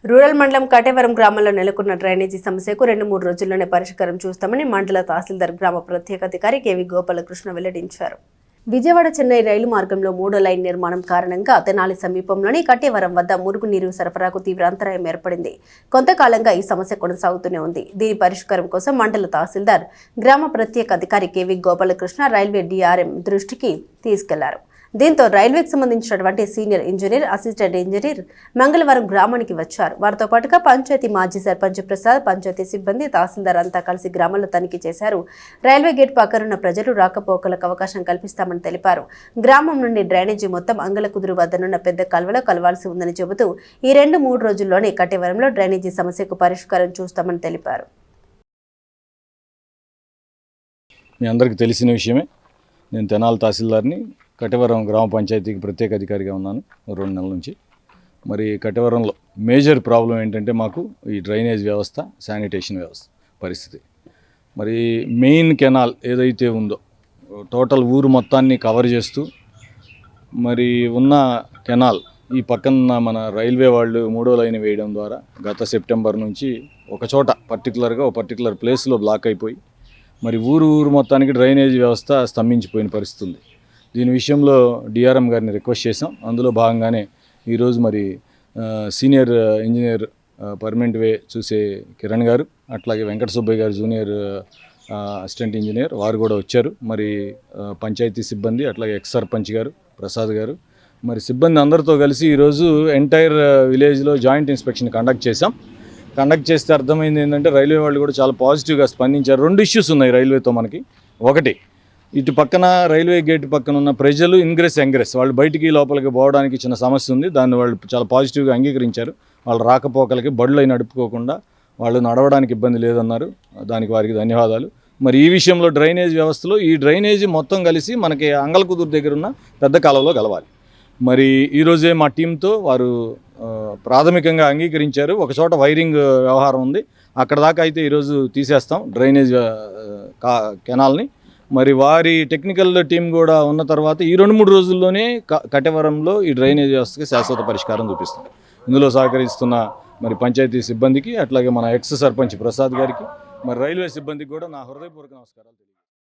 Rural మండలం కటేవరం గ్రామంలో నెలకొన్న డ్రైనేజీ సమస్యకు 2-3 రోజుల్లోనే పరిష్కారం చూస్తామని మండల తహసీల్దార్ గ్రామ ప్రత్యేక అధికారి కేవి గోపాలకృష్ణ వెల్లడించారు. విజయవాడ చెన్నై రైలు మార్గంలో 3వ లైన్ నిర్మాణం కారణంగా తెనాలి సమీపంలోని కటేవరం వద్ద మురుగునీరు సరఫరాకు తీవ్ర అంతరాయం ఏర్పడింది. కొంతకాలంగా ఈ సమస్య కొనసాగుతూనే ఉంది. దీని పరిష్కారం కోసం మండల తహసీల్దార్ గ్రామ ప్రత్యేక అధికారి కేవి గోపాలకృష్ణ రైల్వే డిఆర్ఎం దృష్టికి తీసుకెళ్లారు. దీంతో రైల్వేకి సంబంధించినటువంటి సీనియర్ ఇంజనీర్, అసిస్టెంట్ ఇంజనీర్ మంగళవారం గ్రామానికి వచ్చారు. వారితో పాటుగా పంచాయతీ మాజీ సర్పంచ్ ప్రసాద్, పంచాయతీ సిబ్బంది, తహసీల్దార్ అంతా కలిసి గ్రామంలో తనిఖీ చేశారు. రైల్వే గేట్ పక్కనున్న ప్రజలు రాకపోకలకు అవకాశం కల్పిస్తామని తెలిపారు. గ్రామం నుండి డ్రైనేజీ మొత్తం అంగలకుదురు వద్దనున్న పెద్ద కాల్వలో కలవాల్సి ఉందని చెబుతూ ఈ 2-3 రోజుల్లోనే కటేవరంలో డ్రైనేజీ సమస్యకు పరిష్కారం చూస్తామని తెలిపారు. మీ అందరికీ తెలిసిన విషయమే, నేను తెనాలి తహసీల్దార్ని, కటేవరం గ్రామ పంచాయతీకి ప్రత్యేక అధికారిగా ఉన్నాను 2 నెలల నుంచి. మరి కటేవరంలో మేజర్ ప్రాబ్లం ఏంటంటే మాకు ఈ డ్రైనేజ్ వ్యవస్థ, శానిటేషన్ వ్యవస్థ పరిస్థితి. మరి మెయిన్ కెనాల్ ఏదైతే ఉందో టోటల్ ఊరు మొత్తాన్ని కవర్ చేస్తూ మరి ఉన్న కెనాల్ ఈ పక్కన మన రైల్వే వాళ్ళు 3వ లైన్ వేయడం ద్వారా గత సెప్టెంబర్ నుంచి ఒక చోట పర్టికులర్ ప్లేస్లో బ్లాక్ అయిపోయి మరి ఊరు మొత్తానికి డ్రైనేజ్ వ్యవస్థ స్తంభించిపోయిన పరిస్థితి ఉంది. దీని విషయంలో డిఆర్ఎం గారిని రిక్వెస్ట్ చేసాం. అందులో భాగంగానే ఈరోజు మరి సీనియర్ ఇంజనీర్ పర్మనెంట్ వే చూసే కిరణ్ గారు, అట్లాగే వెంకట సుబ్బయ్య గారు జూనియర్ అసిస్టెంట్ ఇంజనీర్, వారు కూడా వచ్చారు. మరి పంచాయతీ సిబ్బంది, అట్లాగే ఎక్స్ సర్పంచ్ గారు ప్రసాద్ గారు, మరి సిబ్బంది అందరితో కలిసి ఈరోజు ఎంటైర్ విలేజ్లో జాయింట్ ఇన్స్పెక్షన్ కండక్ట్ చేస్తే అర్థమైంది ఏంటంటే రైల్వే వాళ్ళు కూడా చాలా పాజిటివ్గా స్పందించారు. 2 ఇష్యూస్ ఉన్నాయి రైల్వేతో మనకి. ఒకటి, ఇటు పక్కన రైల్వే గేట్ పక్కన ఉన్న ప్రజలు ఇంగ్రెస్ వాళ్ళు బయటికి లోపలికి పోవడానికి చిన్న సమస్య ఉంది. దాన్ని వాళ్ళు చాలా పాజిటివ్గా అంగీకరించారు. వాళ్ళు రాకపోకలకి బళ్ళు అయి నడుపుకోకుండా వాళ్ళు నడవడానికి ఇబ్బంది లేదన్నారు. దానికి వారికి ధన్యవాదాలు. మరి ఈ విషయంలో డ్రైనేజ్ వ్యవస్థలో ఈ డ్రైనేజీ మొత్తం కలిసి మనకి అంగలకుదురు దగ్గర ఉన్న పెద్ద కాలువలో కలవాలి. మరి ఈరోజే మా టీంతో వారు ప్రాథమికంగా అంగీకరించారు. ఒక చోట వైరింగ్ వ్యవహారం ఉంది, అక్కడ దాకా అయితే ఈరోజు తీసేస్తాం డ్రైనేజ్ కెనాల్ని. మరి వారి టెక్నికల్ టీం కూడా ఉన్న తర్వాత ఈ 2-3 రోజుల్లోనే కటేవరంలో ఈ డ్రైనేజ్ వ్యవస్థకి శాశ్వత పరిష్కారం చూపిస్తాం. ఇందులో సహకరిస్తున్న మరి పంచాయతీ సిబ్బందికి, అట్లాగే మన ఎక్స్ సర్పంచ్ ప్రసాద్ గారికి, మరి రైల్వే సిబ్బందికి కూడా నా హృదయపూర్వక నమస్కారాలు.